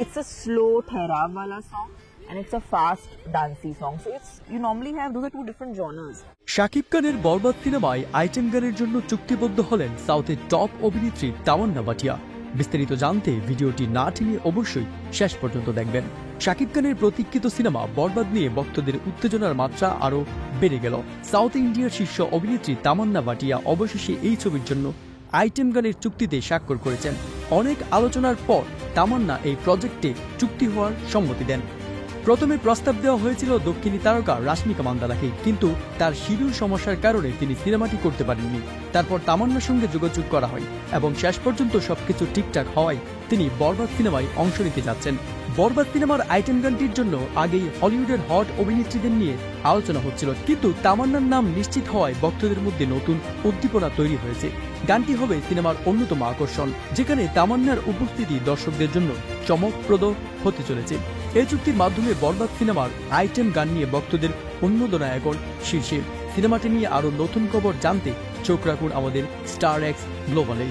It's a slow thairab wala song and it's a fast dancey song. So you normally have those are two different genres. Shakib খানের বরবাদ সিনেমায় item গানের জন্য চুক্তিবদ্ধ হলেন সাউথের top অভিনেত্রী তামান্না ভাটিয়া। বিস্তারিত জানতে ভিডিওটি না টেনে অবশ্যই শেষ পর্যন্ত দেখবেন। শাকিব খানের প্রতীক্ষিত সিনেমা বরবাদ নিয়ে ভক্তদের উত্তেজনার মাত্রা আরও বেড়ে গেল। সাউথ ইন্ডিয়ার শীর্ষ অভিনেত্রী তামান্না ভাটিয়া অবশেষে এই ছবির জন্য আইটেম গানের চুক্তিতে স্বাক্ষর করেছেন। অনেক আলোচনার পর তামান্না এই প্রজেক্টে চুক্তি হওয়ার সম্মতি দেন। প্রথমে প্রস্তাব দেওয়া হয়েছিল দক্ষিণী তারকা রাশমিকা মান্দানাকে, কিন্তু তার শিডিউল সমস্যার কারণে তিনি সিনেমাটি করতে পারেননি। তারপর তামান্নার সঙ্গে যোগাযোগ করা হয় এবং শেষ পর্যন্ত সবকিছু ঠিকঠাক হওয়ায় তিনি বরবাদ সিনেমায় অংশ নিতে যাচ্ছেন। বরবাদ সিনেমার আইটেম গানটির জন্য আগেই হলিউডের হট অভিনেত্রীদের নিয়ে আলোচনা হচ্ছিল, কিন্তু তামান্নার নাম নিশ্চিত হওয়ায় ভক্তদের মধ্যে নতুন উদ্দীপনা তৈরি হয়েছে। গানটি হবে সিনেমার অন্যতম আকর্ষণ, যেখানে তামান্নার উপস্থিতি দর্শকদের জন্য চমকপ্রদ হতে চলেছে। এই চুক্তির মাধ্যমে বরবাদ সিনেমার আইটেম গান নিয়ে ভক্তদের উন্মাদনা এখন শীর্ষে। সিনেমাটি নিয়ে আরও নতুন খবর জানতে চোখ রাখুন আমাদের স্টার এক্স গ্লোবালে।